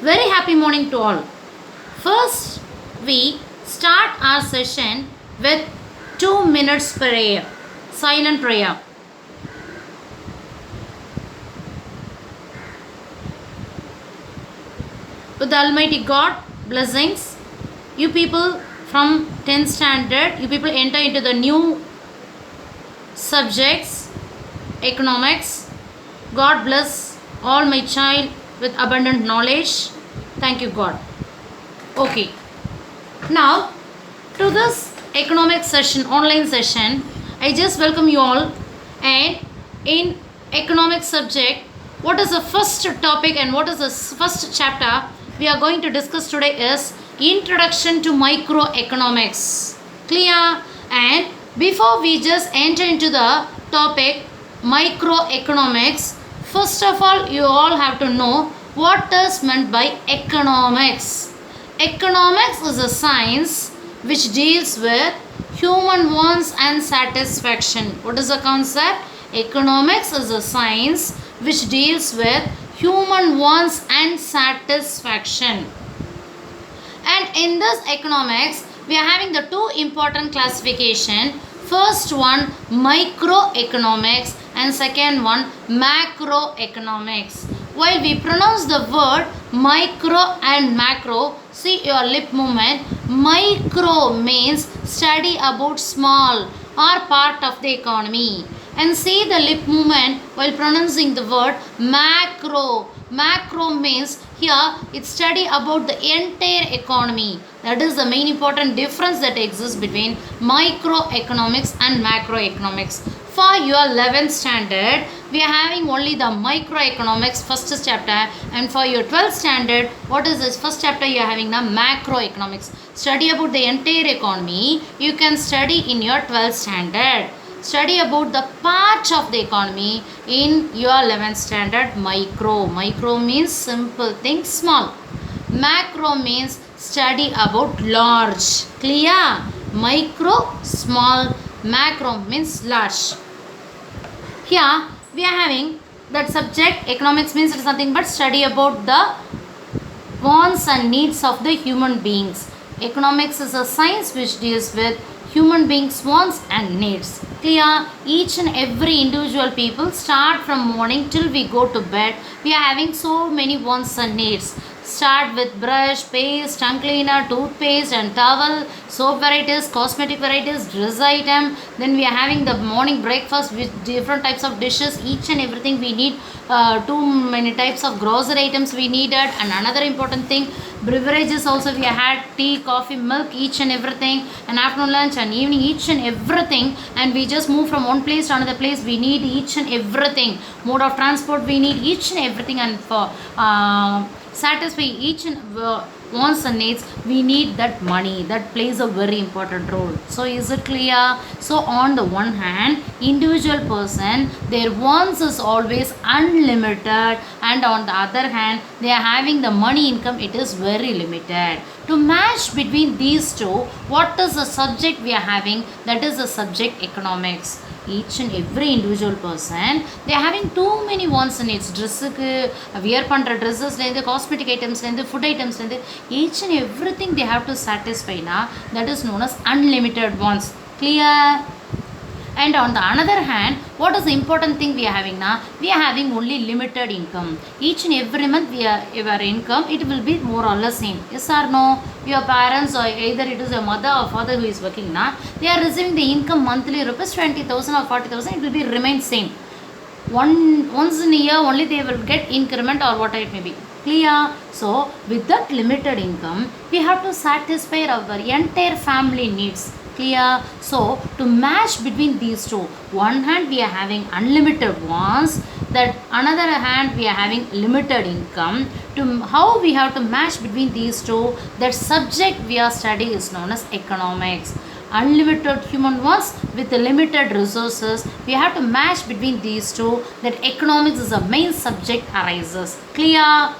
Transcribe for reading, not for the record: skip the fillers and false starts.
Very happy morning to all. First, we start our session with 2 minutes prayer, silent prayer. With the Almighty God, blessings. You people from 10th standard, you people enter into the new subjects, economics. God bless all my child with abundant knowledge. Thank you, God. Okay. Now, to this economic session, online session, I just welcome you all. And in economic subject, what is the first topic and what is the first chapter we are going to discuss today is Introduction to Microeconomics. Clear? And before we just enter into the topic microeconomics, first of all, you all have to know what is meant by economics. Economics is a science which deals with human wants and satisfaction. What is the concept? Economics is a science which deals with human wants and satisfaction. And in this economics, we are having the two important classification. First one, microeconomics, and second one, macroeconomics. While we pronounce the word micro and macro, see your lip movement. Micro means study about small or part of the economy. And see the lip movement while pronouncing the word macro. Macro means here it study about the entire economy. That is the main important difference that exists between microeconomics and macroeconomics. For your 11th standard, we are having only the microeconomics first chapter, and for your 12th standard, what is this first chapter you are having now? Macroeconomics. Study about the entire economy. You can study in your 12th standard. Study about the part of the economy in your 11th standard. Micro means simple things, small. Macro means study about large. Clear? Micro, small. Macro means large. Here we are having that subject. Economics means it is nothing but study about the wants and needs of the human beings. Economics is a science which deals with human beings' wants and needs. Clear? Each and every individual people start from morning till we go to bed. We are having so many wants and needs. Start with brush, paste, tongue cleaner, toothpaste and towel, soap varieties, cosmetic varieties, dress item. Then we are having the morning breakfast with different types of dishes. Each and everything we need. Too many types of grocery items we needed. And another important thing, beverages also we had tea, coffee, milk, each and everything. And afternoon lunch and evening, each and everything. And we just move from one place to another place. We need each and everything. Mode of transport we need each and everything. And for satisfy each and wants and needs, we need that money. That plays a very important role. So is it clear? So on the one hand, individual person, their wants is always unlimited, and on the other hand, they are having the money income, it is very limited. To match between these two, what is the subject we are having? That is the subject economics. Each and every individual person, they are having too many wants and needs. Wear பண்ற dresses, cosmetic items, food items, each and everything they have to satisfy. That is known as unlimited wants. Clear? And on the other hand, what is the important thing we are having now? We are having only limited income. Each and every month our income, it will be more or less same. Yes or no? Your parents, or either it is your mother or father who is working now, they are receiving the income monthly rupees 20,000 or 40,000, it will be remain same. Once in a year only they will get increment or whatever it may be. Clear? So with that limited income, we have to satisfy our entire family needs. Clear? So to match between these two, one hand we are having unlimited wants, that another hand we are having limited income. To how we have to match between these two, that subject we are studying is known as economics. Unlimited human wants with limited resources, we have to match between these two, that economics is a main subject arises. Clear?